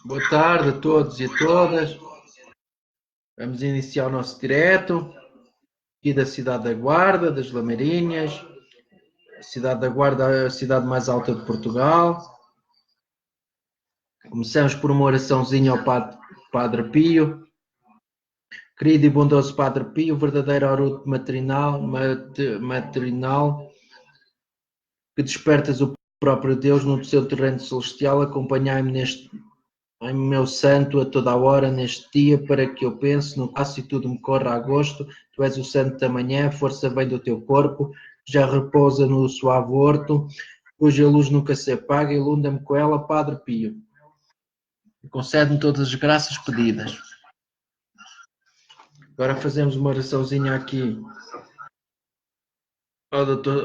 Boa tarde a todos e a todas. Vamos iniciar o nosso direto aqui da cidade da Guarda, das Lameirinhas. A cidade da Guarda é a cidade mais alta de Portugal. Começamos por uma oraçãozinha ao Padre Pio. Querido e bondoso Padre Pio, verdadeiro oruto maternal, que despertas o próprio Deus no seu terreno celestial, acompanhai-me em meu santo a toda a hora neste dia, para que eu pense no passo e tudo me corra a gosto. Tu és o santo da manhã, a força vem do teu corpo, já repousa no suave horto, cuja luz nunca se apaga, ilunda-me com ela, Padre Pio. Concede-me todas as graças pedidas. Agora fazemos uma oraçãozinha aqui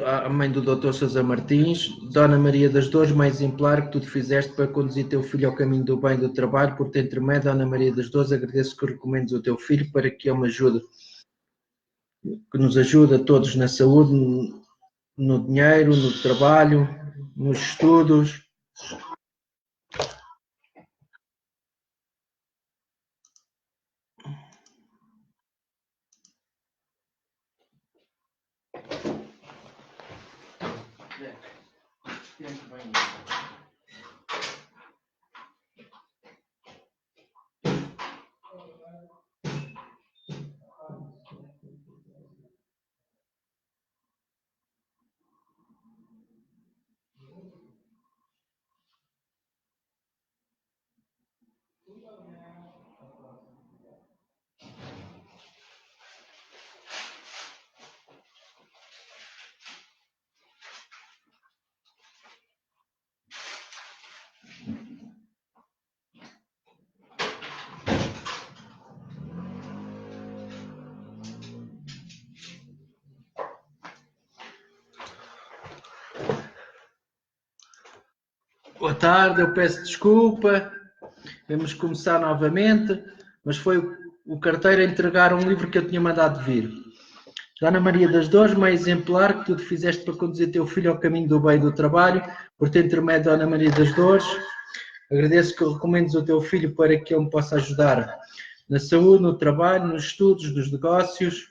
à mãe do Dr. Sousa Martins. Dona Maria das Dores, mãe exemplar que tu te fizeste para conduzir teu filho ao caminho do bem e do trabalho, por te intermédio, Dona Maria das Dores, agradeço que recomendes o teu filho para que nos ajude a todos na saúde, no dinheiro, no trabalho, nos estudos. Boa tarde, eu peço desculpa, vamos começar novamente, mas foi o carteiro a entregar um livro que eu tinha mandado vir. Dona Maria das Dores, mãe exemplar que tu te fizeste para conduzir teu filho ao caminho do bem e do trabalho, por ter intermédio Dona Maria das Dores, agradeço que recomendes o teu filho para que ele me possa ajudar na saúde, no trabalho, nos estudos, nos negócios,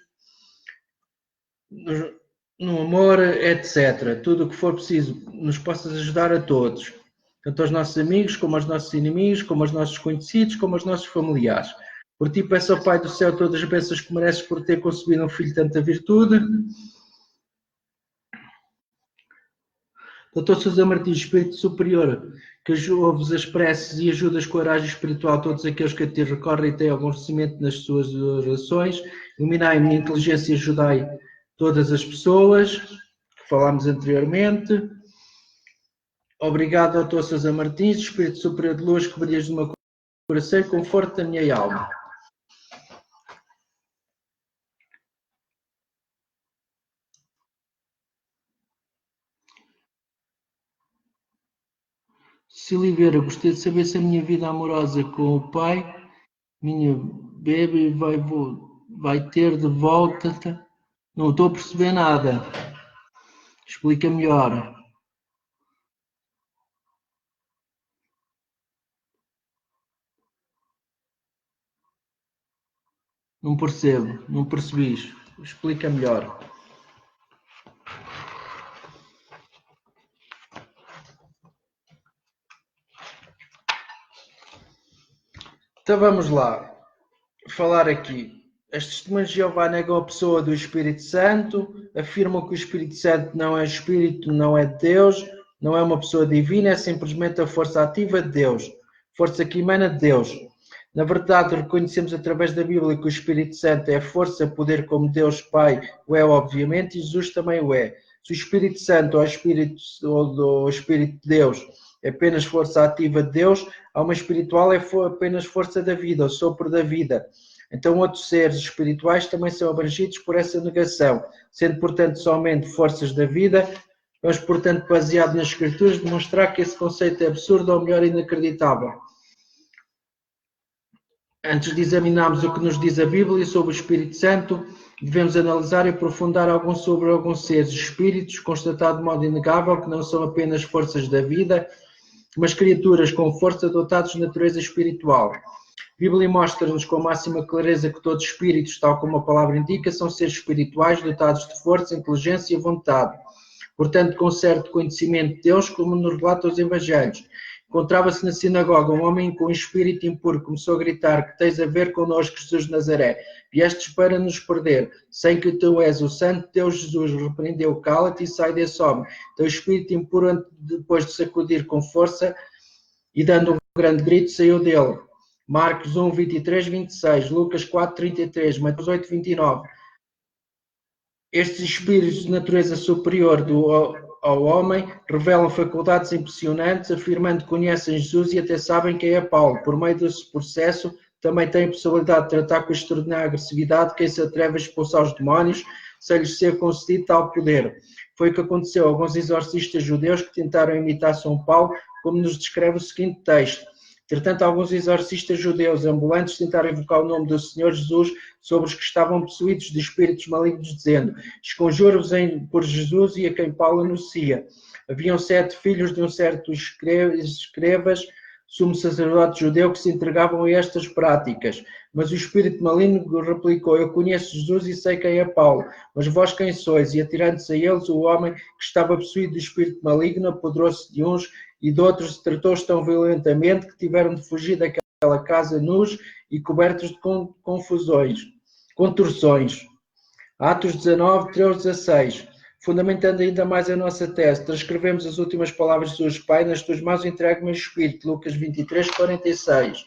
no amor, etc. Tudo o que for preciso, nos possas ajudar a todos. Tanto aos nossos amigos, como aos nossos inimigos, como aos nossos conhecidos, como aos nossos familiares. Por ti peço ao Pai do céu todas as bênçãos que mereces por ter concebido um filho de tanta virtude. Doutor Sousa Martins, Espírito Superior, que ouves as preces e ajudas com a coragem espiritual a todos aqueles que a ti recorrem e têm algum conhecimento nas suas orações. Iluminai-me na inteligência e ajudai todas as pessoas que falámos anteriormente. Obrigado, Doutor Sousa Martins, Espírito Superior de Luz, que brilhas no meu coração e conforta a minha alma. Silveira, gostaria de saber se a minha vida amorosa com o pai, minha bebê, vai ter de volta. Não estou a perceber nada. Explica melhor. Não percebo, não percebi. Explica melhor. Então vamos lá. Falar aqui. As testemunhas de Jeová negam a pessoa do Espírito Santo, afirmam que o Espírito Santo não é Espírito, não é Deus, não é uma pessoa divina, é simplesmente a força ativa de Deus, força que emana de Deus. Na verdade, reconhecemos através da Bíblia que o Espírito Santo é força, poder como Deus Pai o é, obviamente, e Jesus também o é. Se o Espírito Santo ou o Espírito de Deus é apenas força ativa de Deus, a alma espiritual é apenas força da vida, o sopro da vida. Então outros seres espirituais também são abrangidos por essa negação, sendo, portanto, somente forças da vida. Vamos, portanto, baseado nas Escrituras, demonstrar que esse conceito é absurdo ou, melhor, inacreditável. Antes de examinarmos o que nos diz a Bíblia sobre o Espírito Santo, devemos analisar e aprofundar sobre alguns seres espíritos, constatado de modo inegável que não são apenas forças da vida, mas criaturas com força dotados de natureza espiritual. A Bíblia mostra-nos com máxima clareza que todos os espíritos, tal como a palavra indica, são seres espirituais dotados de força, inteligência e vontade. Portanto, com certo conhecimento de Deus, como nos relata os Evangelhos. Encontrava-se na sinagoga um homem com um espírito impuro, começou a gritar: que tens a ver connosco, Jesus de Nazaré? Viestes para nos perder, sem que tu és o santo Deus. Jesus repreendeu: cala-te e sai desse homem. Então o espírito impuro, depois de sacudir com força e dando um grande grito, saiu dele. Marcos 1, 23, 26, Lucas 4, 33, Mateus 8, 29. Estes espíritos de natureza superior ao homem revelam faculdades impressionantes, afirmando que conhecem Jesus e até sabem quem é Paulo. Por meio desse processo, também têm a possibilidade de tratar com extraordinária agressividade quem se atreve a expulsar os demónios, sem lhes ser concedido tal poder. Foi o que aconteceu a alguns exorcistas judeus que tentaram imitar São Paulo, como nos descreve o seguinte texto. Entretanto, alguns exorcistas judeus ambulantes tentaram invocar o nome do Senhor Jesus sobre os que estavam possuídos de espíritos malignos, dizendo: esconjuro-vos por Jesus e a quem Paulo anuncia. Haviam 7 filhos de um certo escrivas, sumo sacerdote judeu, que se entregavam a estas práticas. Mas o espírito maligno replicou: eu conheço Jesus e sei quem é Paulo, mas vós quem sois? E atirando-se a eles, o homem que estava possuído de espírito maligno apoderou-se de uns e de outros, tratou-os tão violentamente que tiveram de fugir daquela casa nus e cobertos de contorções. Atos 19, 13, 16. Fundamentando ainda mais a nossa tese, transcrevemos as últimas palavras de Jesus: Pai, nas tuas mãos entrego o meu espírito. Lucas 23, 46.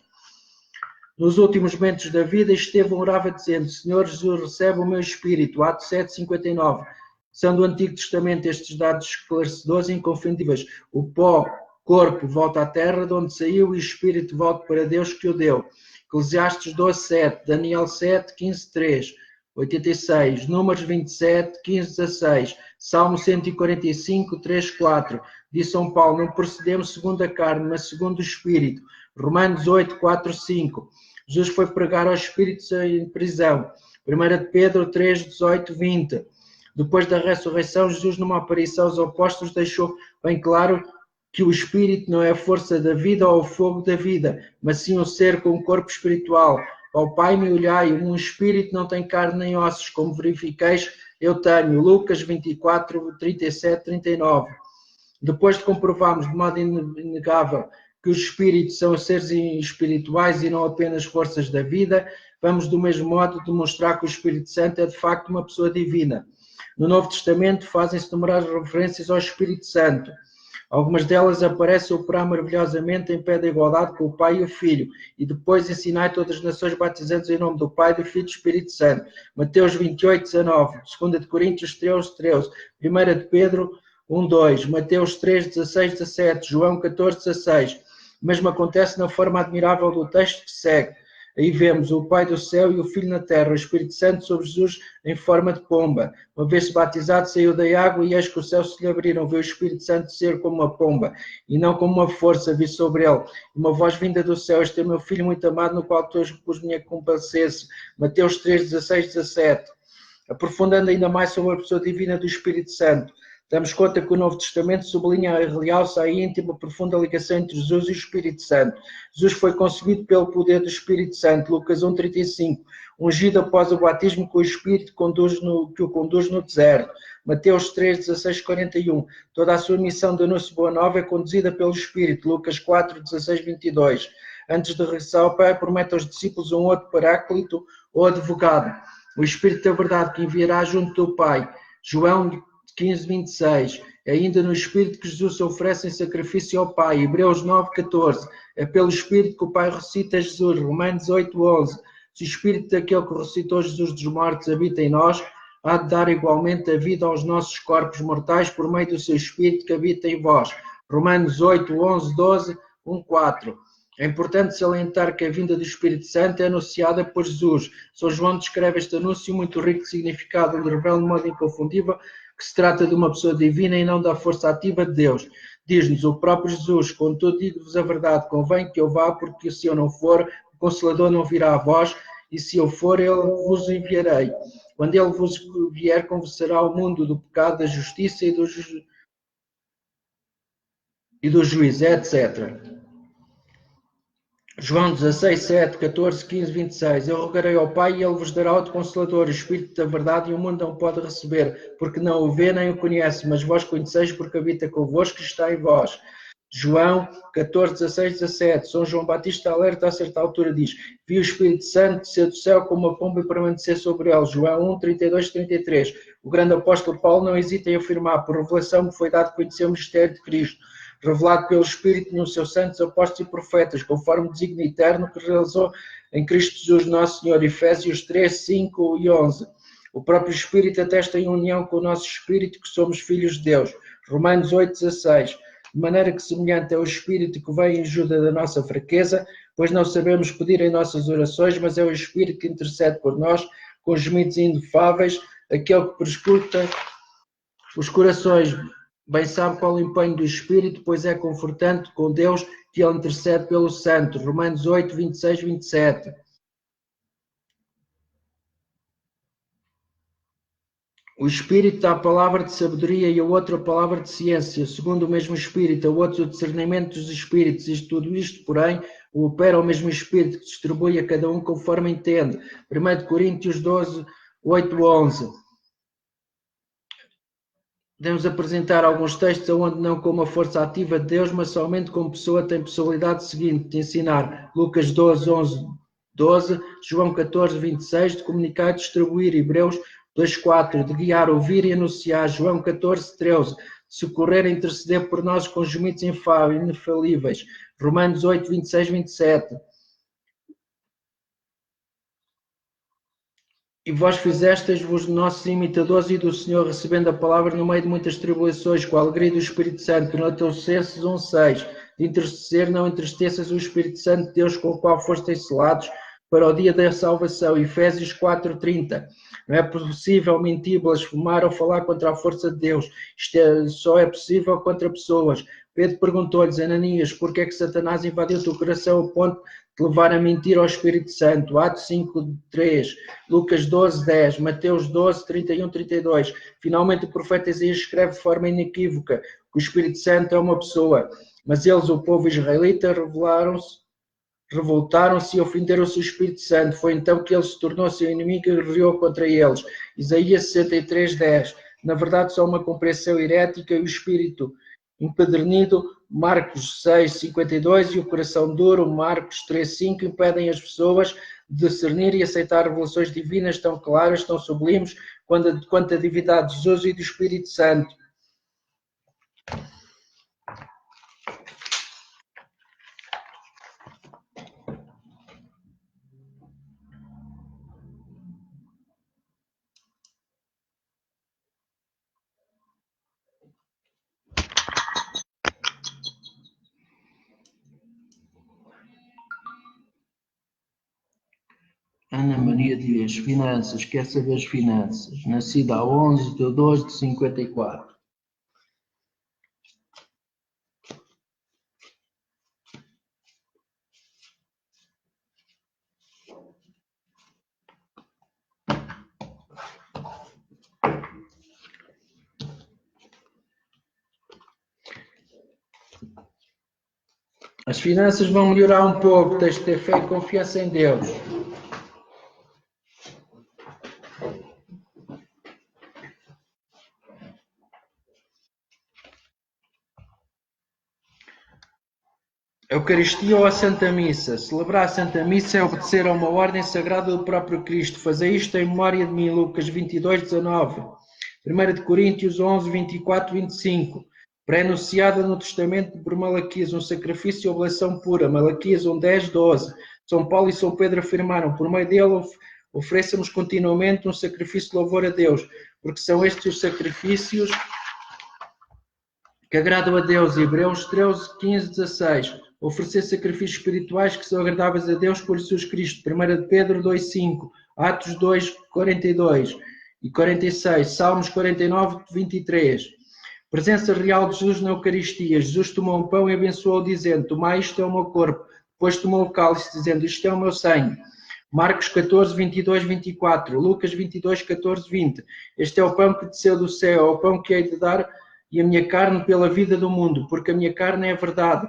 Nos últimos momentos da vida, Estevão orava dizendo: Senhor Jesus, recebe o meu espírito. Atos 7, 59. São do Antigo Testamento estes dados esclarecedores e inconfundíveis. O corpo volta à terra de onde saiu e o espírito volta para Deus que o deu. Eclesiastes 12, 7, Daniel 7, 15, 3, 86, Números 27, 15, 16, Salmo 145, 3, 4. Diz São Paulo: não procedemos segundo a carne, mas segundo o espírito. Romanos 8, 4, 5. Jesus foi pregar aos espíritos em prisão. 1 Pedro 3, 18, 20. Depois da ressurreição, Jesus, numa aparição aos apóstolos, deixou bem claro que o espírito não é a força da vida ou o fogo da vida, mas sim o ser com um corpo espiritual. Ao Pai me olhai, um espírito não tem carne nem ossos, como verifiqueis, eu tenho. Lucas 24, 37, 39. Depois de comprovarmos de modo inegável que os espíritos são seres espirituais e não apenas forças da vida, vamos do mesmo modo demonstrar que o Espírito Santo é de facto uma pessoa divina. No Novo Testamento fazem-se numerosas referências ao Espírito Santo. Algumas delas aparecem a operar maravilhosamente em pé de igualdade com o Pai e o Filho, e depois ensinai todas as nações batizando-os em nome do Pai, do Filho e do Espírito Santo. Mateus 28, 19, 2 Coríntios 13, 13, 1 de Pedro 1, 2, Mateus 3, 16, 17, João 14, 16. O mesmo acontece na forma admirável do texto que segue. Aí vemos o Pai do céu e o Filho na terra, o Espírito Santo sobre Jesus em forma de pomba. Uma vez batizado, saiu da água e eis que os céus se lhe abriram. Viu o Espírito Santo ser como uma pomba e não como uma força, vi sobre ele. E uma voz vinda do céu: este é meu Filho muito amado, no qual tu pus minha compadecência. Mateus 3, 16, 17. Aprofundando ainda mais sobre a pessoa divina do Espírito Santo, damos conta que o Novo Testamento sublinha e realça a íntima, profunda ligação entre Jesus e o Espírito Santo. Jesus foi concebido pelo poder do Espírito Santo, Lucas 1,35, ungido após o batismo com o Espírito que o conduz no deserto. Mateus 3, 16, 41. Toda a sua missão de anúncio boa nova é conduzida pelo Espírito, Lucas 4, 16, 22. Antes de regressar ao Pai, promete aos discípulos um outro paráclito ou advogado, o Espírito da verdade que enviará junto do Pai. João 15, 26. É ainda no Espírito que Jesus se oferece em sacrifício ao Pai. Hebreus 9, 14. É pelo Espírito que o Pai ressuscita Jesus. Romanos 8, 11. Se o Espírito daquele que ressuscitou Jesus dos mortos habita em nós, há de dar igualmente a vida aos nossos corpos mortais por meio do seu Espírito que habita em vós. Romanos 8, 11, 12, 1, 4. É importante salientar que a vinda do Espírito Santo é anunciada por Jesus. São João descreve este anúncio muito rico de significado, onde revela de modo inconfundível que se trata de uma pessoa divina e não da força ativa de Deus. Diz-nos o próprio Jesus: contudo digo-vos a verdade, convém que eu vá, porque se eu não for, o Consolador não virá a vós, e se eu for, eu vos enviarei. Quando ele vos vier, convencerá o mundo do pecado, da justiça e do juízo. e do juízo, etc. João 16, 7, 14, 15, 26. Eu rogarei ao Pai e Ele vos dará outro Consolador, o Espírito da Verdade, e o mundo não pode receber, porque não o vê nem o conhece, mas vós conheceis porque habita convosco e está em vós. João 14, 16, 17. São João Batista alerta a certa altura, diz: vi o Espírito Santo descer do céu como uma pomba e permanecer sobre ele. João 1, 32, 33. O grande apóstolo Paulo não hesita em afirmar: por revelação me foi dado conhecer o mistério de Cristo, revelado pelo Espírito nos seus santos apóstolos e profetas, conforme o desígnio eterno que realizou em Cristo Jesus nosso Senhor. Efésios 3, 5 e 11. O próprio Espírito atesta em união com o nosso Espírito que somos filhos de Deus. Romanos 8, 16. De maneira que semelhante é o Espírito que vem em ajuda da nossa fraqueza, pois não sabemos pedir em nossas orações, mas é o Espírito que intercede por nós, com gemidos inefáveis, aquele que prescruta os corações. Bem sabe qual o empenho do Espírito, pois é confortante com Deus que ele intercede pelo santo. Romanos 8, 26, 27. O Espírito dá a palavra de sabedoria e a outra a palavra de ciência, segundo o mesmo Espírito, a outro o discernimento dos Espíritos, e tudo isto, porém, o opera o mesmo Espírito, que distribui a cada um conforme entende. 1 Coríntios 12, 8, 11. Podemos apresentar alguns textos onde não como a força ativa de Deus, mas somente como pessoa tem possibilidade seguinte de ensinar. Lucas 12, 11, 12, João 14, 26, de comunicar e distribuir. Hebreus 2:4, de guiar, ouvir e anunciar. João 14, 13, de socorrer e interceder por nós com gemidos infalíveis. Romanos 8, 26, 27. E vós fizestes-vos nossos imitadores e do Senhor, recebendo a palavra no meio de muitas tribulações, com a alegria do Espírito Santo, que no Tessalonicenses 1:6, de interceder, não entristeças o Espírito Santo de Deus, com o qual fostes selados para o dia da salvação. Efésios 4:30. Não é possível mentir, blasfemar ou falar contra a força de Deus. Isto só é possível contra pessoas. Pedro perguntou-lhes: Ananias, por que é que Satanás invadiu o teu coração ao ponto de levar a mentir ao Espírito Santo? Atos 5:3, Lucas 12:10, Mateus 12:31, 32. Finalmente o profeta Isaías escreve de forma inequívoca que o Espírito Santo é uma pessoa, mas eles, o povo israelita, revoltaram-se e ofenderam-se o Espírito Santo. Foi então que ele se tornou seu inimigo e guerreou contra eles. Isaías 63:10. Na verdade, só uma compreensão herética e o Espírito empedernido, Marcos 6:52, e o coração duro, Marcos 3:5, impedem as pessoas de discernir e aceitar revelações divinas tão claras, tão sublimes, quanto a divindade de Jesus e do Espírito Santo. Ana Maria Dias, finanças, quer saber as finanças? Nascida a 11/2/54. As finanças vão melhorar um pouco, tens de ter fé e confiança em Deus. Eucaristia ou a Santa Missa? Celebrar a Santa Missa é obedecer a uma ordem sagrada do próprio Cristo. Fazer isto em memória de mim. Lucas 22:19. 1 Coríntios 11:24, 25. Pré-anunciada no Testamento por Malaquias, um sacrifício e oblação pura. Malaquias 1:10, 12. São Paulo e São Pedro afirmaram: por meio dele ofereçamos continuamente um sacrifício de louvor a Deus, porque são estes os sacrifícios que agradam a Deus. Hebreus 13:15, 16. Oferecer sacrifícios espirituais que são agradáveis a Deus por Jesus Cristo. 1 Pedro 2:5. Atos 2:42 e 46. Salmos 49:23. Presença real de Jesus na Eucaristia. Jesus tomou um pão e abençoou, dizendo: tomai, isto é o meu corpo. Depois tomou o cálice, dizendo: isto é o meu sangue. Marcos 14:22, 24. Lucas 22:14, 20. Este é o pão que desceu do céu, é o pão que hei de dar e a minha carne pela vida do mundo, porque a minha carne é a verdade.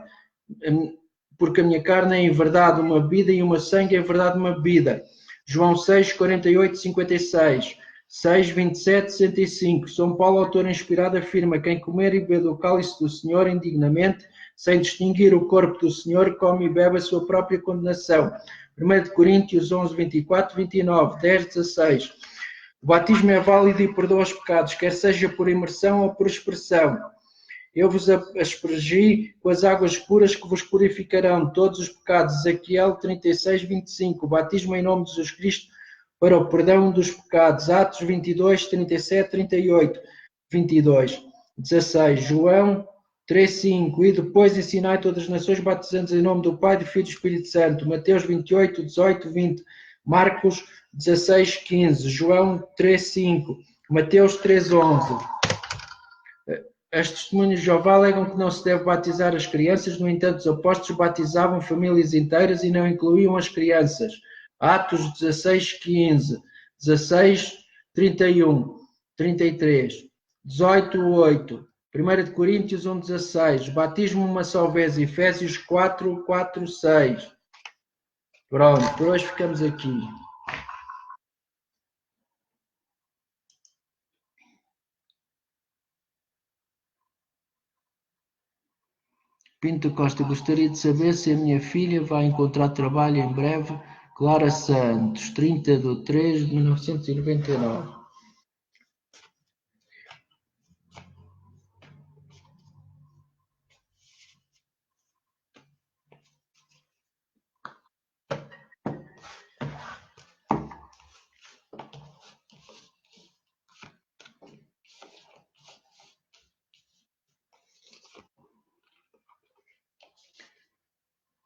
Porque a minha carne é em verdade uma bebida e o meu sangue é em verdade uma bebida. João 6, 48, 56. 6, 27, 65. São Paulo, autor inspirado, afirma: quem comer e beber do cálice do Senhor indignamente, sem distinguir o corpo do Senhor, come e bebe a sua própria condenação. 1 Coríntios 11, 24, 29, 10, 16. O batismo é válido e perdoa os pecados, quer seja por imersão ou por expressão. Eu vos aspergi com as águas puras que vos purificarão todos os pecados. Ezequiel 36, 25. O batismo em nome de Jesus Cristo para o perdão dos pecados. Atos 22, 37, 38, 22. 16. João 3, 5. E depois ensinai todas as nações, batizando em nome do Pai, do Filho e do Espírito Santo. Mateus 28, 18, 20. Marcos 16, 15. João 3, 5. Mateus 3, 11. As testemunhas de Jeová alegam que não se deve batizar as crianças, no entanto, os apóstolos batizavam famílias inteiras e não incluíam as crianças. Atos 16, 15, 16, 31, 33, 18, 8, 1 Coríntios 1, 16, batismo uma só vez, Efésios 4, 4, 6. Pronto, por hoje ficamos aqui. Pinto Costa, gostaria de saber se a minha filha vai encontrar trabalho em breve. Clara Santos, 30/3/1999.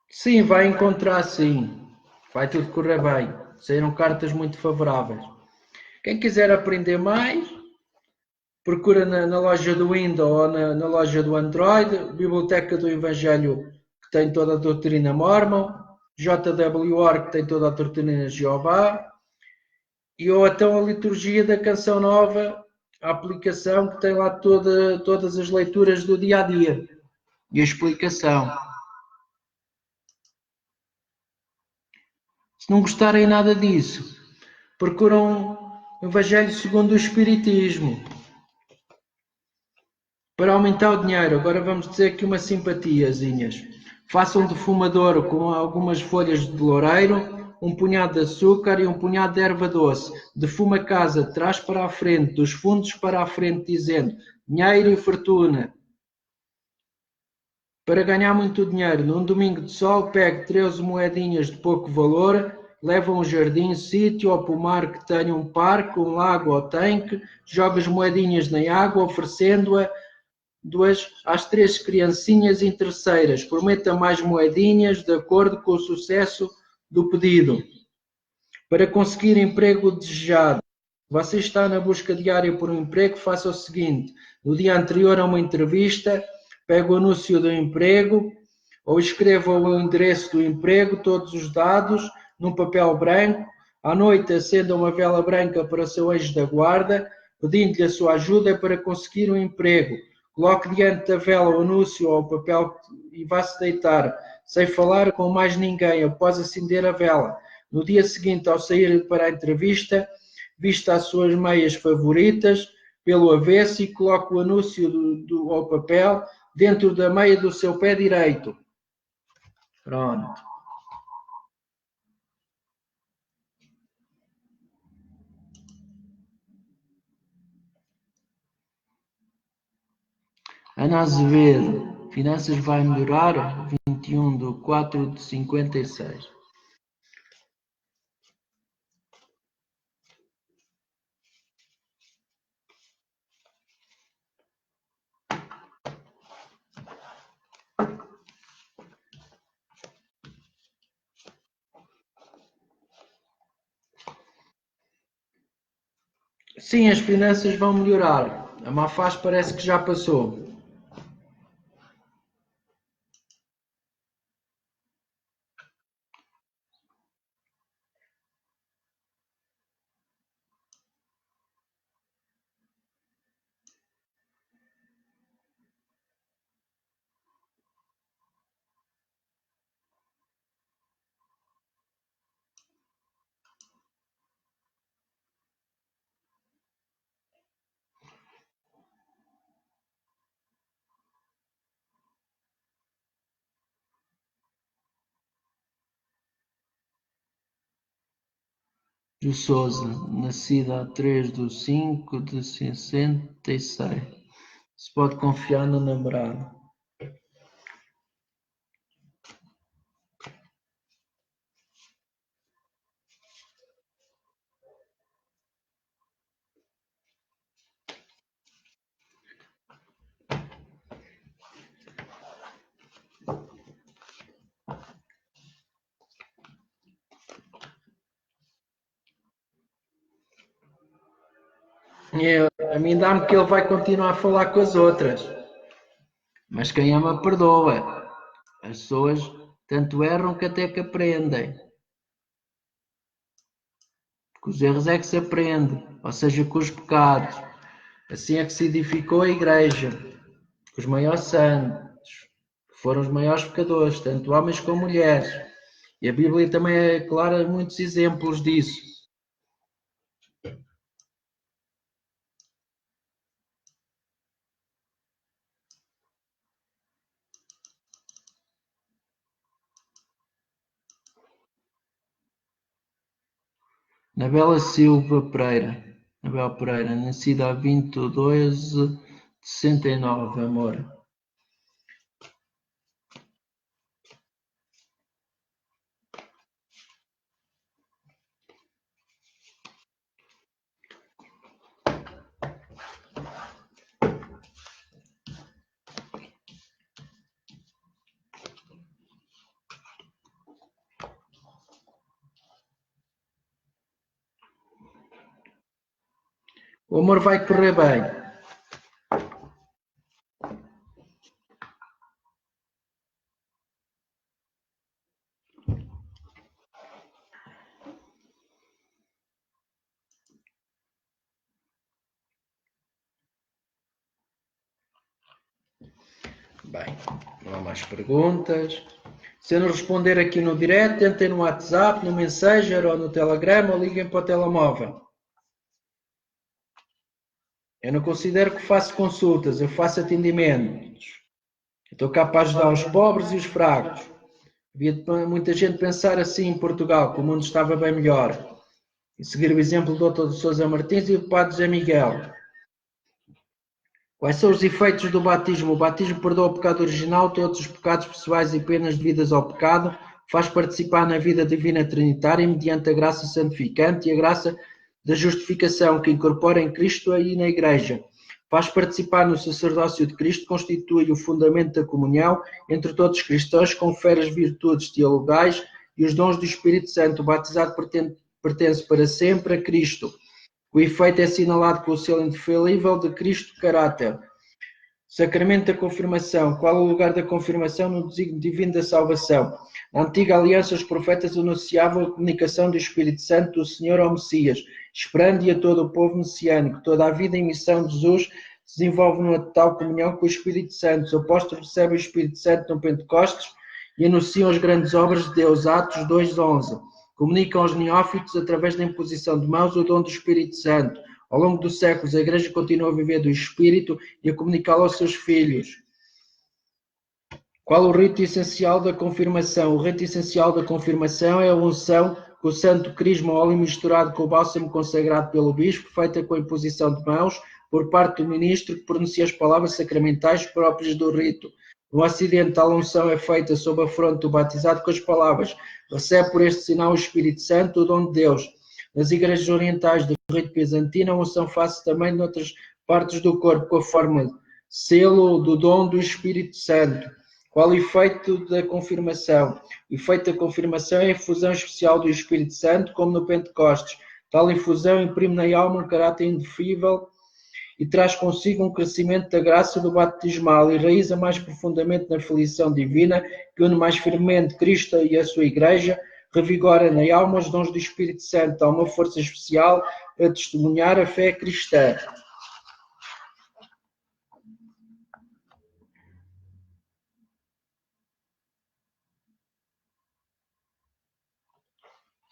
Sim, vai encontrar sim. Vai tudo correr bem. Saíram cartas muito favoráveis. Quem quiser aprender mais, procura na loja do Windows ou na loja do Android, Biblioteca do Evangelho, que tem toda a doutrina Mormon, JWR, que tem toda a doutrina de Jeová, e ou então a liturgia da Canção Nova, a aplicação que tem lá todas as leituras do dia a dia e a explicação. Se não gostarem nada disso, procuram o Evangelho segundo o Espiritismo. Para aumentar o dinheiro, agora vamos dizer aqui umas simpatiazinhas. Façam um defumador com algumas folhas de loureiro, um punhado de açúcar e um punhado de erva doce. Defuma a casa de trás para a frente, dos fundos para a frente, dizendo: dinheiro e fortuna. Para ganhar muito dinheiro, num domingo de sol, pegue 13 moedinhas de pouco valor, leva a um jardim, sítio ou pomar que tenha um parque, um lago ou tanque, joga as moedinhas na água, oferecendo-a às 3 criancinhas interesseiras. Prometa mais moedinhas de acordo com o sucesso do pedido. Para conseguir emprego desejado, você está na busca diária por um emprego, faça o seguinte: no dia anterior a uma entrevista, pegue o anúncio do emprego ou escreva o endereço do emprego, todos os dados, num papel branco. À noite, acenda uma vela branca para o seu anjo da guarda, pedindo-lhe a sua ajuda para conseguir um emprego. Coloque diante da vela o anúncio ou o papel e vá-se deitar, sem falar com mais ninguém, após acender a vela. No dia seguinte, ao sair para a entrevista, vista as suas meias favoritas pelo avesso e coloque o anúncio ao papel dentro da meia do seu pé direito. Pronto. Ana Azevedo, finanças vai melhorar? 21/4/56. Sim, as finanças vão melhorar. A má fase parece que já passou. do Souza, nascida a 3/5/66. Se pode confiar no namorado. A mim dá-me que ele vai continuar a falar com as outras. Mas quem ama perdoa. As pessoas tanto erram que até que aprendem. Com os erros é que se aprende, ou seja, com os pecados. Assim é que se edificou a igreja. Os maiores santos, que foram os maiores pecadores, tanto homens como mulheres. E a Bíblia também é clara em muitos exemplos disso. Anabela Silva Pereira, Anabel Pereira, nascida a 20/12/69, amor. O amor vai correr bem. Bem, não há mais perguntas. Se eu não responder aqui no direct, tentem no WhatsApp, no Messenger ou no Telegram ou liguem para o telemóvel. Eu não considero que faço consultas, eu faço atendimentos. Estou cá para ajudar os pobres e os fracos. Havia muita gente pensar assim em Portugal, que o mundo estava bem melhor. E seguir o exemplo do Dr. Sousa Martins e do Padre José Miguel. Quais são os efeitos do batismo? O batismo perdoa o pecado original, todos os pecados pessoais e penas devidas ao pecado, faz participar na vida divina trinitária mediante a graça santificante e a graça da justificação que incorpora em Cristo e na Igreja. Faz participar no sacerdócio de Cristo, constitui o fundamento da comunhão entre todos os cristãos, confere as virtudes teologais e os dons do Espírito Santo. O batizado pertence para sempre a Cristo. O efeito é assinalado com o selo indefalível de Cristo caráter. Sacramento da confirmação. Qual é o lugar da confirmação no desígnio divino da salvação? Na antiga aliança, os profetas anunciavam a comunicação do Espírito Santo do Senhor ao Messias, esperando-e a todo o povo messiânico. Toda a vida e missão de Jesus se desenvolve numa total comunhão com o Espírito Santo. Os apóstolos recebem o Espírito Santo no Pentecostes e anunciam as grandes obras de Deus. Atos 2:11. Comunicam aos neófitos, através da imposição de mãos, o dom do Espírito Santo. Ao longo dos séculos, a Igreja continua a viver do Espírito e a comunicá-lo aos seus filhos. Qual o rito essencial da confirmação? O rito essencial da confirmação é a unção com o santo crisma óleo misturado com o bálsamo consagrado pelo bispo, feita com a imposição de mãos por parte do ministro que pronuncia as palavras sacramentais próprias do rito. No Ocidente, tal unção é feita sob a fronte do batizado com as palavras: recebe por este sinal o Espírito Santo, o dom de Deus. Nas igrejas orientais do rito bizantino, a unção faz-se também noutras partes do corpo, com a forma selo do dom do Espírito Santo. Qual o efeito da confirmação? O efeito da confirmação é a infusão especial do Espírito Santo, como no Pentecostes. Tal infusão imprime na alma um caráter indefível e traz consigo um crescimento da graça do batismal e raiza mais profundamente na filiação divina, que une mais firmemente Cristo e a sua Igreja, revigora na alma os dons do Espírito Santo, há uma força especial a testemunhar a fé cristã.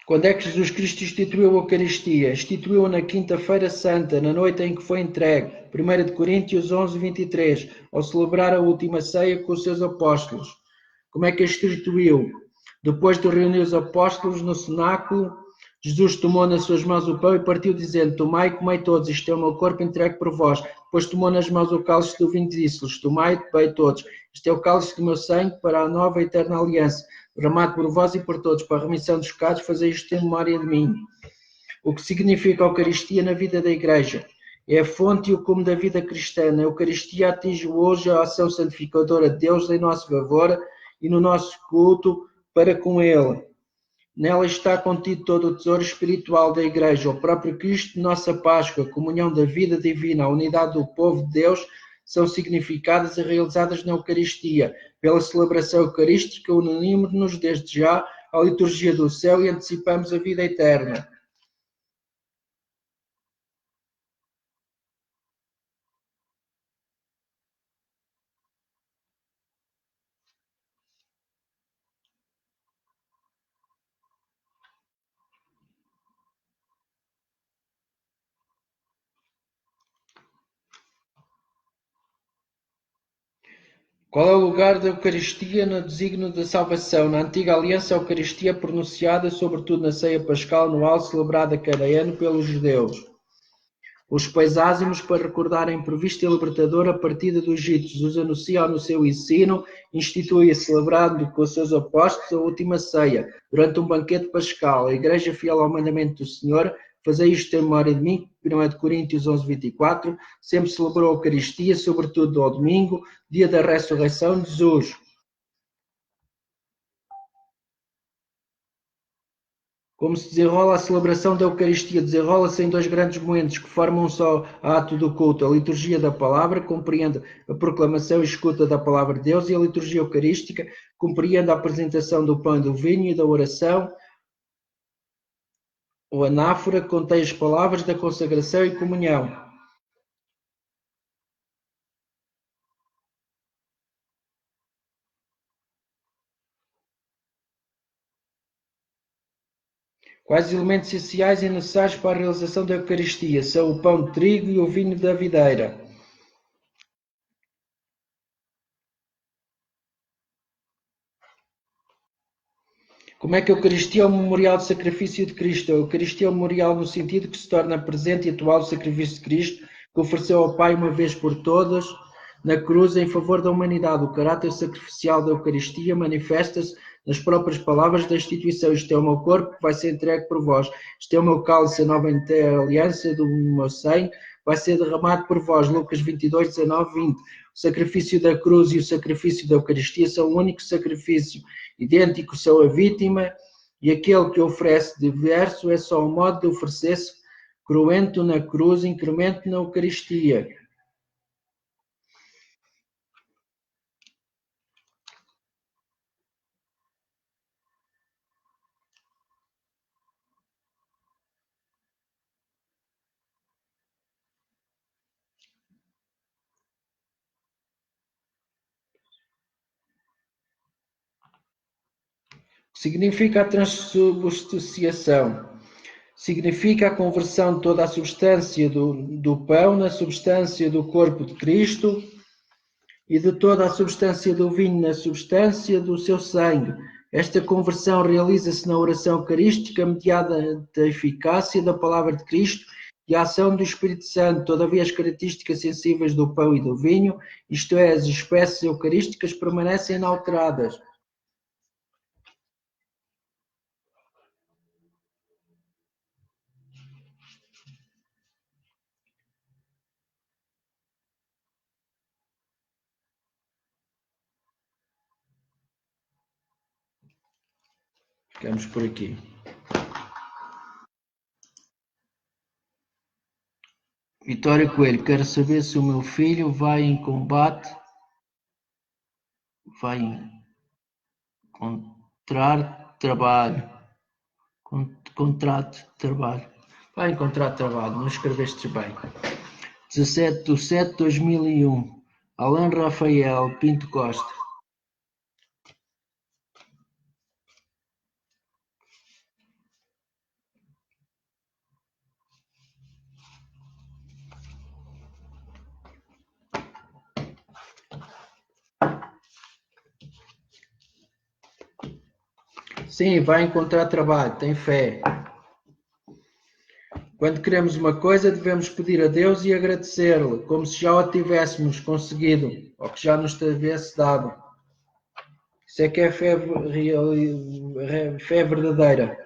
Quando é que Jesus Cristo instituiu a Eucaristia? Instituiu-a na Quinta-feira Santa, na noite em que foi entregue, 1 Coríntios 11:23, ao celebrar a última ceia com os seus apóstolos. Como é que a instituiu? Depois de reunir os apóstolos no cenáculo, Jesus tomou nas suas mãos o pão e partiu, dizendo: Tomai e comei todos, isto é o meu corpo entregue por vós. Depois tomou nas mãos o cálice do vinho e disse-lhes: Tomai e bebei todos, isto é o cálice do meu sangue para a nova e eterna aliança, derramado por vós e por todos, para a remissão dos pecados, fazei isto em memória de mim. O que significa a Eucaristia na vida da Igreja? É a fonte e o cume da vida cristã. A Eucaristia atinge hoje a ação santificadora de Deus em nosso favor e no nosso culto para com Ele. Nela está contido todo o tesouro espiritual da Igreja, o próprio Cristo, nossa Páscoa, a comunhão da vida divina, a unidade do povo de Deus, são significadas e realizadas na Eucaristia. Pela celebração eucarística, unimos-nos desde já à liturgia do céu e antecipamos a vida eterna. Qual é o lugar da Eucaristia no desígnio da salvação? Na antiga aliança, a Eucaristia é pronunciada, sobretudo na ceia pascal anual, celebrada cada ano pelos judeus. Os pães ázimos para recordar a imprevista e libertadora partida do Egito. Jesus anuncia no seu ensino, institui celebrando com os seus apóstolos a última ceia, durante um banquete pascal. A Igreja, fiel ao mandamento do Senhor, fazei isto em memória de mim, 1 Coríntios 11, 24, sempre celebrou a Eucaristia, sobretudo ao domingo, dia da ressurreição de Jesus. Como se desenrola a celebração da Eucaristia? Desenrola-se em dois grandes momentos que formam um só ato do culto. A liturgia da palavra compreende a proclamação e escuta da palavra de Deus, e a liturgia eucarística compreende a apresentação do pão e do vinho e da oração. O anáfora contém as palavras da consagração e comunhão. Quais elementos essenciais e necessários para a realização da Eucaristia? São o pão de trigo e o vinho da videira. Como é que a Eucaristia é um memorial do sacrifício de Cristo? A Eucaristia é um memorial no sentido que se torna presente e atual o sacrifício de Cristo, que ofereceu ao Pai uma vez por todas na cruz em favor da humanidade. O caráter sacrificial da Eucaristia manifesta-se nas próprias palavras da instituição. Isto é o meu corpo que vai ser entregue por vós. Isto é o meu cálice, a nova aliança do meu sangue, vai ser derramado por vós. Lucas 22, 19, 20. O sacrifício da cruz e o sacrifício da Eucaristia são o único sacrifício. Idênticos são a vítima e aquele que oferece diverso é só um modo de oferecer-se cruento na cruz, incremento na Eucaristia. Significa a transubstanciação. Significa a conversão de toda a substância do pão na substância do corpo de Cristo e de toda a substância do vinho na substância do seu sangue. Esta conversão realiza-se na oração eucarística, mediada da eficácia da palavra de Cristo e a ação do Espírito Santo. Todavia, as características sensíveis do pão e do vinho, isto é, as espécies eucarísticas, permanecem inalteradas. Ficamos por aqui. Vitória Coelho, quero saber se o meu filho vai em combate, vai encontrar trabalho. Contrato de trabalho. Vai encontrar trabalho, não escreveste bem. 17 de 7 de 2001. Alan Rafael Pinto Costa. Sim, vai encontrar trabalho, tem fé. Quando queremos uma coisa, devemos pedir a Deus e agradecê-lo, como se já o tivéssemos conseguido, ou que já nos tivesse dado. Isso é que é fé verdadeira.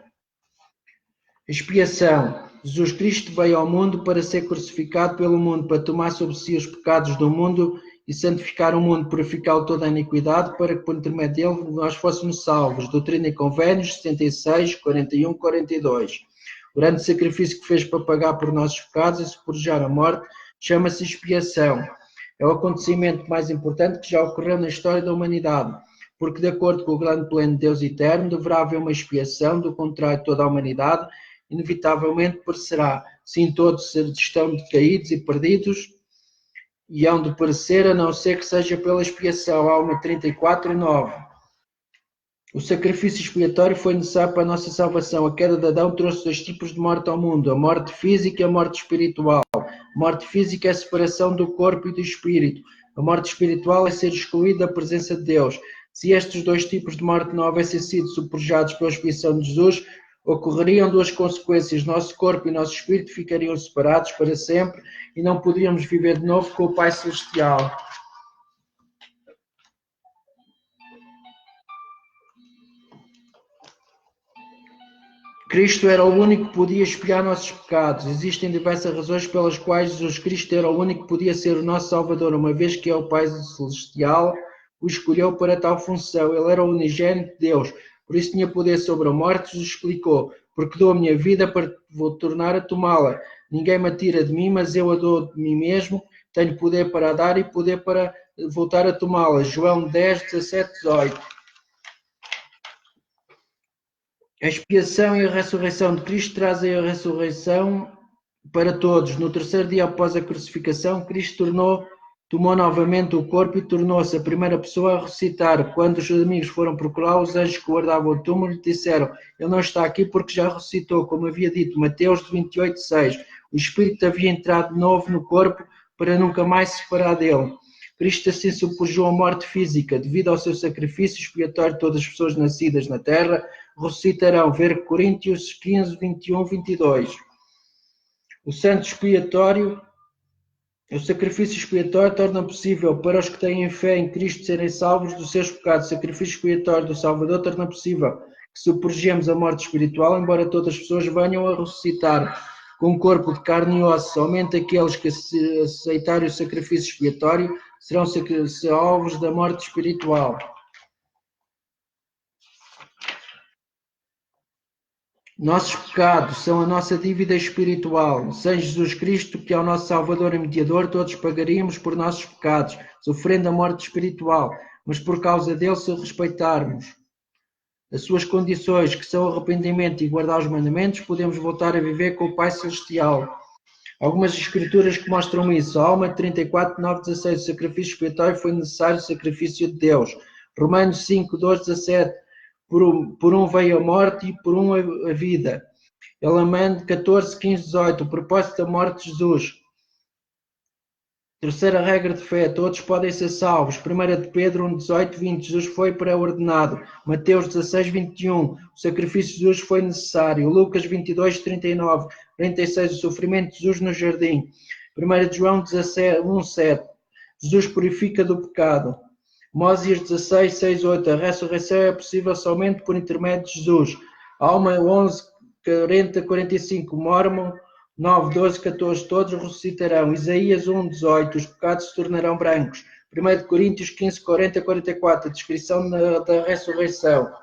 Expiação. Jesus Cristo veio ao mundo para ser crucificado pelo mundo, para tomar sobre si os pecados do mundo e santificar o mundo, purificá-lo toda a iniquidade, para que por intermédio dele nós fôssemos salvos. Doutrina e Convênios 76, 41, 42. O grande sacrifício que fez para pagar por nossos pecados e suportar a morte chama-se expiação. É o acontecimento mais importante que já ocorreu na história da humanidade, porque de acordo com o grande plano de Deus eterno, deverá haver uma expiação, do contrário toda a humanidade inevitavelmente perecerá. Sim, todos estão decaídos e perdidos e hão de perecer, a não ser que seja pela expiação. Alma 34 e 9. O sacrifício expiatório foi necessário para a nossa salvação. A queda de Adão trouxe dois tipos de morte ao mundo: a morte física e a morte espiritual. A morte física é a separação do corpo e do espírito. A morte espiritual é ser excluído da presença de Deus. Se estes dois tipos de morte não houvessem sido suportados pela expiação de Jesus, ocorreriam duas consequências: nosso corpo e nosso espírito ficariam separados para sempre e não poderíamos viver de novo com o Pai Celestial. Cristo era o único que podia expiar nossos pecados. Existem diversas razões pelas quais Jesus Cristo era o único que podia ser o nosso Salvador, uma vez que é o Pai Celestial o escolheu para tal função. Ele era o unigênito de Deus, por isso tinha poder sobre a morte. Jesus explicou: porque dou a minha vida para vou tornar a tomá-la. Ninguém me tira de mim, mas eu a dou de mim mesmo. Tenho poder para a dar e poder para voltar a tomá-la. João 10, 17, 18. A expiação e a ressurreição de Cristo trazem a ressurreição para todos. No terceiro dia após a crucificação, Cristo tomou novamente o corpo e tornou-se a primeira pessoa a ressuscitar. Quando os seus amigos foram procurá-lo, os anjos que guardavam o túmulo lhe disseram: ele não está aqui porque já ressuscitou, como havia dito Mateus 28, 6. O Espírito havia entrado de novo no corpo para nunca mais se separar dele. Cristo assim supujou a morte física. Devido ao seu sacrifício expiatório, todas as pessoas nascidas na terra ressuscitarão. Ver Coríntios 15, 21, 22. O santo expiatório, o sacrifício expiatório torna possível para os que têm fé em Cristo serem salvos dos seus pecados. O sacrifício expiatório do Salvador torna possível que suportemos a morte espiritual, embora todas as pessoas venham a ressuscitar com um corpo de carne e osso. Somente aqueles que aceitarem o sacrifício expiatório serão salvos da morte espiritual. Nossos pecados são a nossa dívida espiritual. Sem Jesus Cristo, que é o nosso Salvador e Mediador, todos pagaríamos por nossos pecados, sofrendo a morte espiritual. Mas por causa dele, se respeitarmos as suas condições, que são arrependimento e guardar os mandamentos, podemos voltar a viver com o Pai Celestial. Algumas escrituras que mostram isso. Alma 34, 9, 16. O sacrifício expiatório foi necessário, o sacrifício de Deus. Romanos 5, 2, 17. Por um veio a morte e por um a vida. Elamane 14, 15, 18. O propósito da morte de Jesus. Terceira regra de fé: todos podem ser salvos. 1 de Pedro 1, 18, 20. Jesus foi pré-ordenado. Mateus 16, 21. O sacrifício de Jesus foi necessário. Lucas 22, 39, 46. O sofrimento de Jesus no jardim. 1 de João 17, 1, 7. Jesus purifica do pecado. Mósias 16, 6, 8. A ressurreição é possível somente por intermédio de Jesus. Alma 11, 40, 45. Mormon 9, 12, 14, todos ressuscitarão. Isaías 1, 18, os pecados se tornarão brancos. 1 Coríntios 15, 40, 44, a descrição da ressurreição.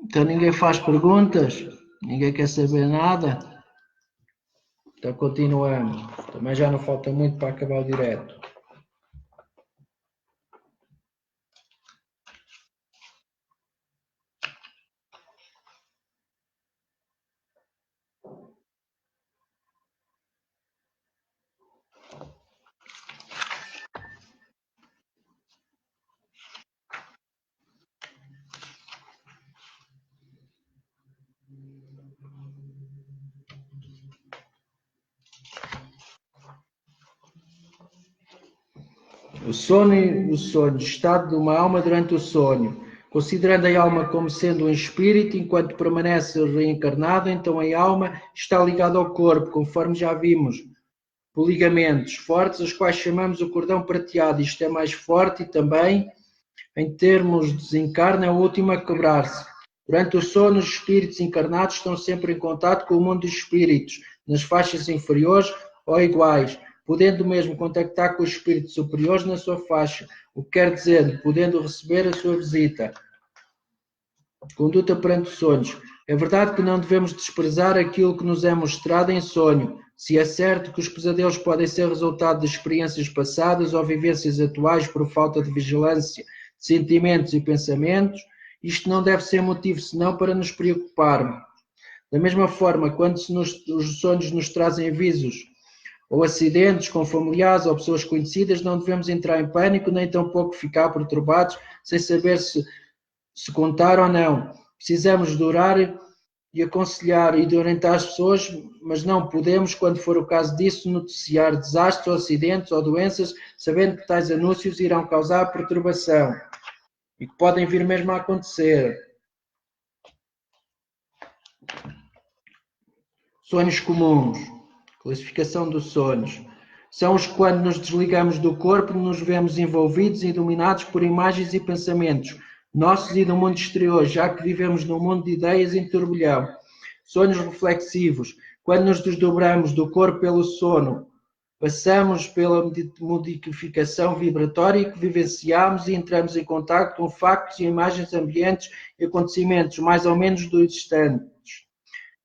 Então ninguém faz perguntas, ninguém quer saber nada. Então continuamos. Também já não falta muito para acabar o direto. O sono e o sonho, estado de uma alma durante o sonho. Considerando a alma como sendo um espírito, enquanto permanece reencarnado, então a alma está ligada ao corpo, conforme já vimos, por ligamentos fortes, os quais chamamos o cordão prateado. Isto é mais forte e também, em termos de desencarne, é o último a quebrar-se. Durante o sono, os espíritos encarnados estão sempre em contato com o mundo dos espíritos, nas faixas inferiores ou iguais, podendo mesmo contactar com os espíritos superiores na sua faixa, o que quer dizer, podendo receber a sua visita. Conduta perante os sonhos. É verdade que não devemos desprezar aquilo que nos é mostrado em sonho. Se é certo que os pesadelos podem ser resultado de experiências passadas ou vivências atuais por falta de vigilância, sentimentos e pensamentos, isto não deve ser motivo senão para nos preocuparmos. Da mesma forma, quando os sonhos nos trazem avisos ou acidentes com familiares ou pessoas conhecidas, não devemos entrar em pânico, nem tampouco ficar perturbados sem saber se contar ou não. Precisamos de orar e aconselhar e de orientar as pessoas, mas não podemos, quando for o caso disso, noticiar desastres, ou acidentes ou doenças, sabendo que tais anúncios irão causar perturbação e que podem vir mesmo a acontecer. Sonhos comuns. Classificação dos sonhos. São os que, quando nos desligamos do corpo, nos vemos envolvidos e dominados por imagens e pensamentos nossos e do mundo exterior, já que vivemos num mundo de ideias em turbilhão. Sonhos reflexivos. Quando nos desdobramos do corpo pelo sono, passamos pela modificação vibratória que vivenciamos e entramos em contato com factos e imagens, ambientes e acontecimentos mais ou menos distantes.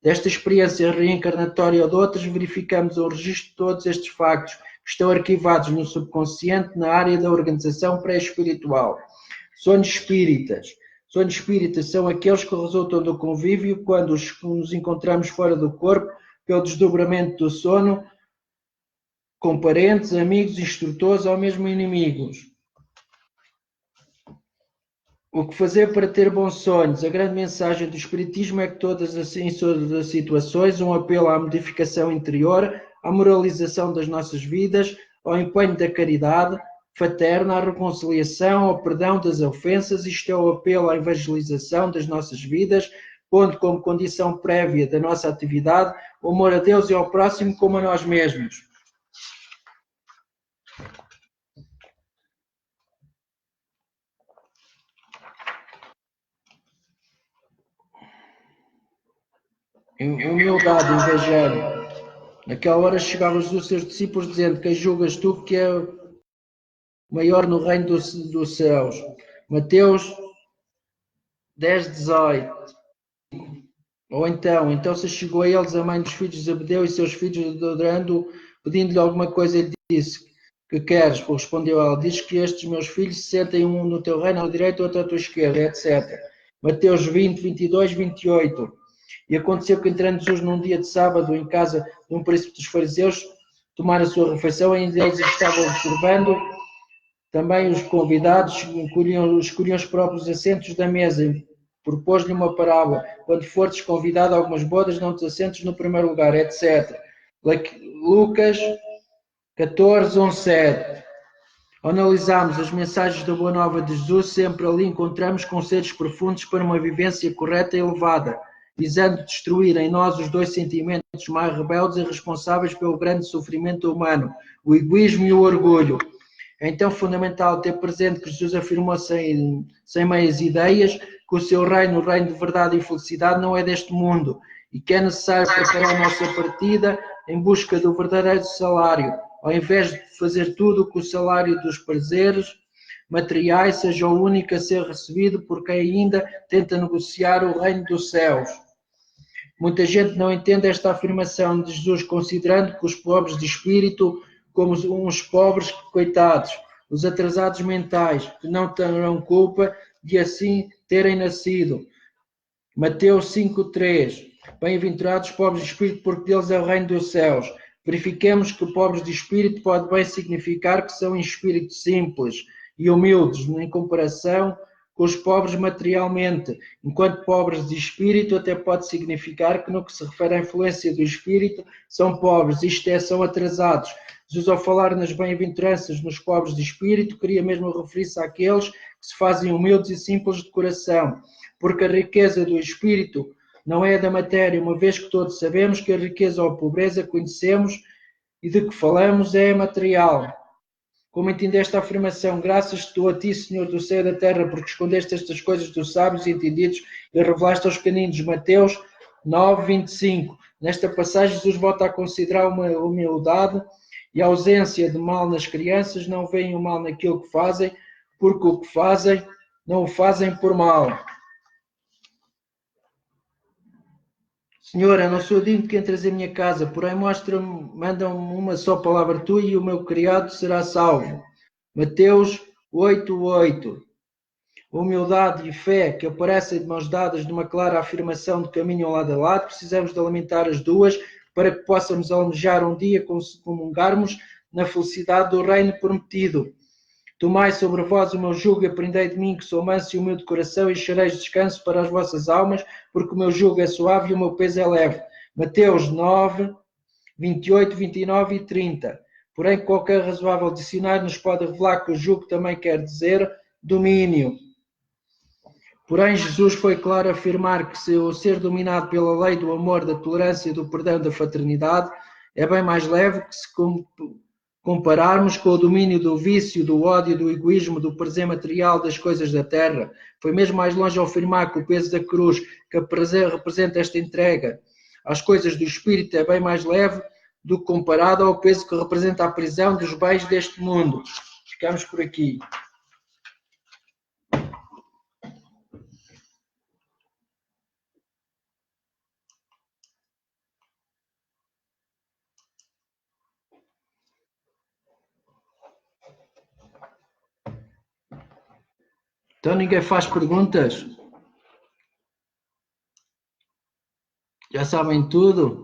Desta experiência reencarnatória ou de outras, verificamos o registro de todos estes factos que estão arquivados no subconsciente na área da organização pré-espiritual. Sonhos espíritas. Sonhos espíritas são aqueles que resultam do convívio quando nos encontramos fora do corpo, pelo desdobramento do sono, com parentes, amigos, instrutores ou mesmo inimigos. O que fazer para ter bons sonhos? A grande mensagem do Espiritismo é que todas as situações, um apelo à modificação interior, à moralização das nossas vidas, ao empenho da caridade fraterna, à reconciliação, ao perdão das ofensas. Isto é o apelo à evangelização das nossas vidas, pondo como condição prévia da nossa atividade o amor a Deus e ao próximo como a nós mesmos. Em humildade, invejando. Naquela hora chegava Jesus aos seus discípulos dizendo: quem julgas tu que é maior no reino dos céus? Mateus 10:18. Ou então se chegou a eles a mãe dos filhos de Zebedeu e seus filhos adorando, pedindo-lhe alguma coisa, ele disse: que queres? Respondeu ela: diz que estes meus filhos se sentem um no teu reino à direita, outro à tua esquerda, etc. Mateus 20, 22, 28. E aconteceu que, entrando Jesus num dia de sábado em casa de um príncipe dos fariseus, tomar a sua refeição, ainda eles estavam observando, também os convidados escolhiam os próprios assentos da mesa. Propôs-lhe uma parábola: quando fordes convidado a algumas bodas, não te assentes no primeiro lugar, etc. Lucas 14, 11, 7. Ao analisarmos as mensagens da Boa Nova de Jesus, sempre ali encontramos conselhos profundos para uma vivência correta e elevada, visando destruir em nós os dois sentimentos mais rebeldes e responsáveis pelo grande sofrimento humano, o egoísmo e o orgulho. É então fundamental ter presente que Jesus afirmou sem meias ideias que o seu reino, o reino de verdade e felicidade, não é deste mundo e que é necessário preparar a nossa partida em busca do verdadeiro salário, ao invés de fazer tudo que o salário dos prazeres materiais seja o único a ser recebido por quem ainda tenta negociar o reino dos céus. Muita gente não entende esta afirmação de Jesus, considerando que os pobres de espírito como uns pobres coitados, os atrasados mentais, que não terão culpa de assim terem nascido. Mateus 5:3. Bem-aventurados os pobres de espírito, porque deles é o reino dos céus. Verifiquemos que pobres de espírito pode bem significar que são em espírito simples e humildes, em comparação com os pobres materialmente, enquanto pobres de espírito até pode significar que, no que se refere à influência do espírito, são pobres, isto é, são atrasados, Jesus, ao falar nas bem-aventuranças nos pobres de espírito, queria mesmo referir-se àqueles que se fazem humildes e simples de coração, porque a riqueza do espírito não é da matéria, uma vez que todos sabemos que a riqueza ou a pobreza que conhecemos e de que falamos é material. Como entender esta afirmação? Graças te dou a ti, Senhor do céu e da terra, porque escondeste estas coisas dos sábios e entendidos e revelaste aos pequeninos. Mateus 9, 25. Nesta passagem, Jesus volta a considerar uma humildade e a ausência de mal nas crianças. Não veem o mal naquilo que fazem, porque o que fazem, não o fazem por mal. Senhor, eu não sou digno de que entres em minha casa, porém manda-me uma só palavra tua e o meu criado será salvo. Mateus 8:8. Humildade e fé que aparecem de mãos dadas numa clara afirmação de caminho lado a lado, precisamos de alimentar as duas para que possamos almejar um dia comungarmos na felicidade do reino prometido. Tomai sobre vós o meu jugo e aprendei de mim, que sou manso e humilde de coração, e achareis descanso para as vossas almas, porque o meu jugo é suave e o meu peso é leve. Mateus 9, 28, 29 e 30. Porém, qualquer razoável dicionário nos pode revelar que o jugo também quer dizer domínio. Porém, Jesus foi claro a afirmar que se o ser dominado pela lei do amor, da tolerância, do perdão e da fraternidade é bem mais leve que se compararmos com o domínio do vício, do ódio, do egoísmo, do prazer material das coisas da terra. Foi mesmo mais longe ao afirmar que o peso da cruz que representa esta entrega às coisas do espírito é bem mais leve do que comparado ao peso que representa a prisão dos bens deste mundo. Ficamos por aqui. Então ninguém faz perguntas? Já sabem tudo?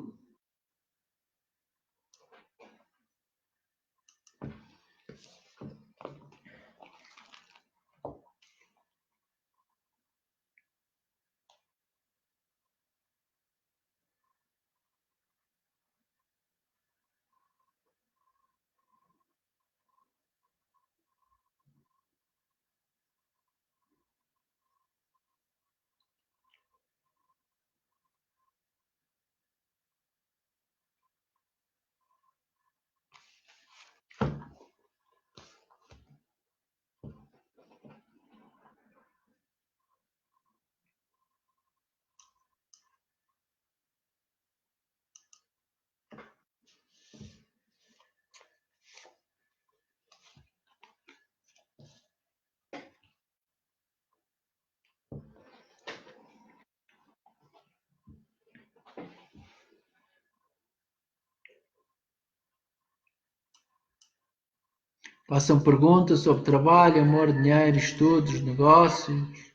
Façam perguntas sobre trabalho, amor, dinheiro, estudos, negócios.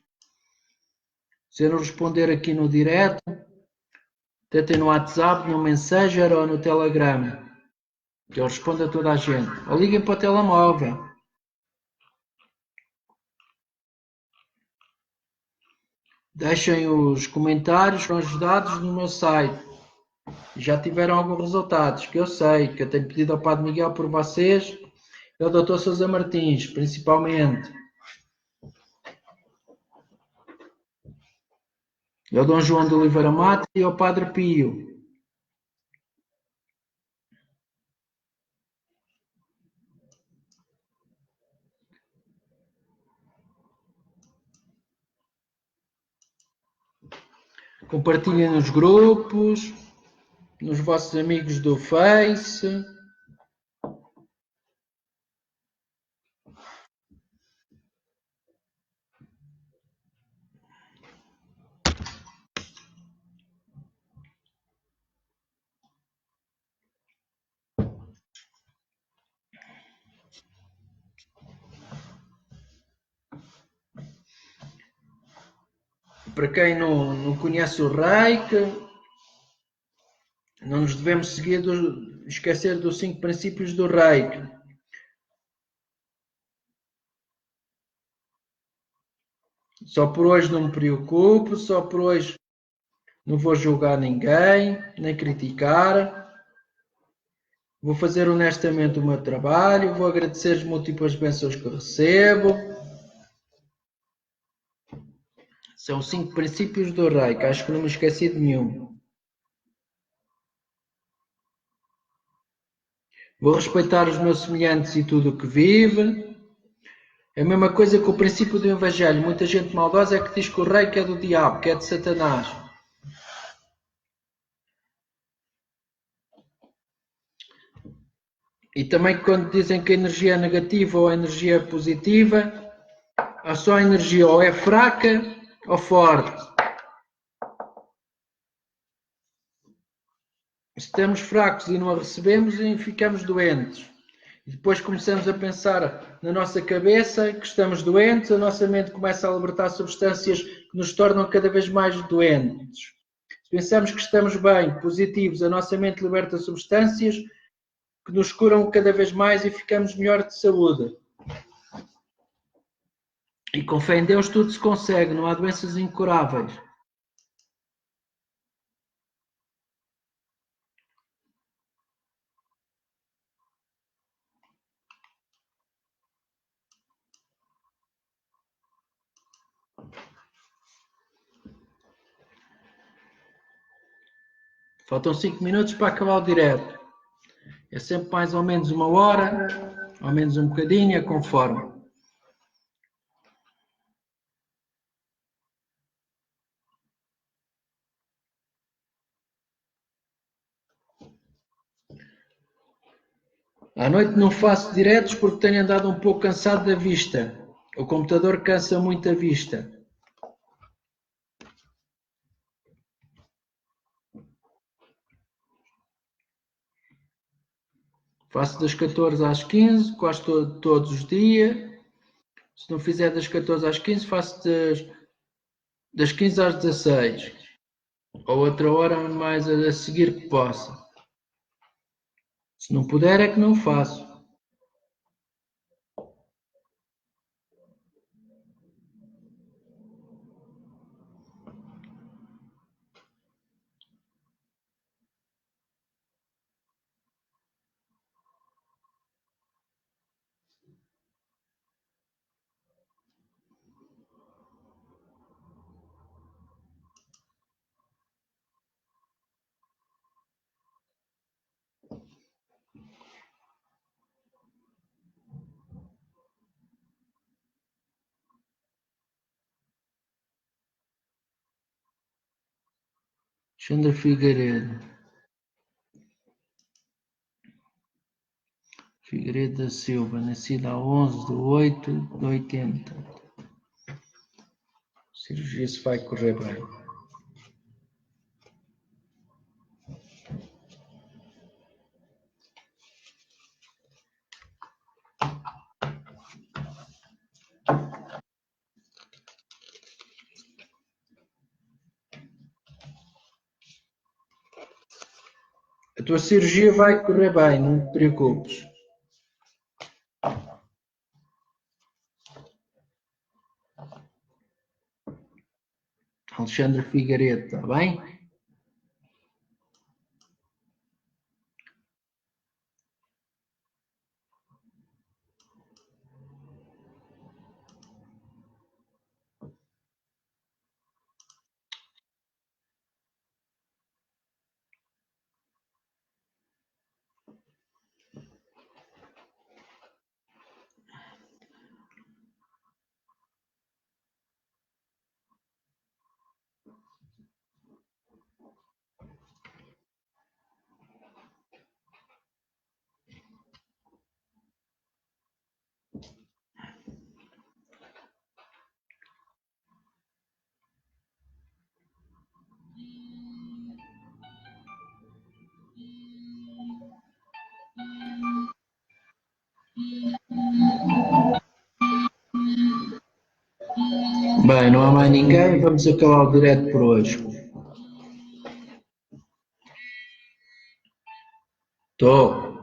Se eu não responder aqui no direto, tentem no WhatsApp, no Messenger ou no Telegram, que eu respondo a toda a gente. Ou liguem para o telemóvel. Deixem os comentários com os dados no meu site. Já tiveram alguns resultados, que eu sei, que eu tenho pedido ao Padre Miguel por vocês e ao Dr. Sousa Martins, principalmente. E ao Dom João de Oliveira Matos e ao Padre Pio. Compartilhem nos grupos, nos vossos amigos do Face. Para quem não conhece o Reiki, não nos devemos esquecer dos 5 princípios do Reiki. Só por hoje não me preocupo, só por hoje não vou julgar ninguém, nem criticar. Vou fazer honestamente o meu trabalho, vou agradecer as múltiplas bênçãos que eu recebo. São 5 princípios do rei, que acho que não me esqueci de nenhum. Vou respeitar os meus semelhantes e tudo o que vive. É a mesma coisa que o princípio do Evangelho. Muita gente maldosa é que diz que o rei que é do diabo, que é de Satanás. E também quando dizem que a energia é negativa ou a energia é positiva, a sua energia ou é fraca ou forte. Se estamos fracos e não a recebemos, ficamos doentes. E depois começamos a pensar na nossa cabeça que estamos doentes, a nossa mente começa a libertar substâncias que nos tornam cada vez mais doentes. Se pensamos que estamos bem, positivos, a nossa mente liberta substâncias que nos curam cada vez mais e ficamos melhor de saúde. E com fé em Deus tudo se consegue, não há doenças incuráveis. Faltam 5 minutos para acabar o direto. É sempre mais ou menos 1 hora, ou menos um bocadinho, é conforme. À noite não faço diretos porque tenho andado um pouco cansado da vista. O computador cansa muito a vista. Faço das 14 às 15, quase todos os dias. Se não fizer das 14 às 15, faço das 15 às 16. Ou outra hora mais a seguir que possa. Se não puder é que não faço. Alexandre Figueiredo. Figueiredo da Silva, nascido a 11/8/80. A cirurgia se vai correr bem. A tua cirurgia vai correr bem, não te preocupes. Alexandre Figueiredo, está bem? Bem, não há mais ninguém, vamos acabar o direto por hoje. Estou.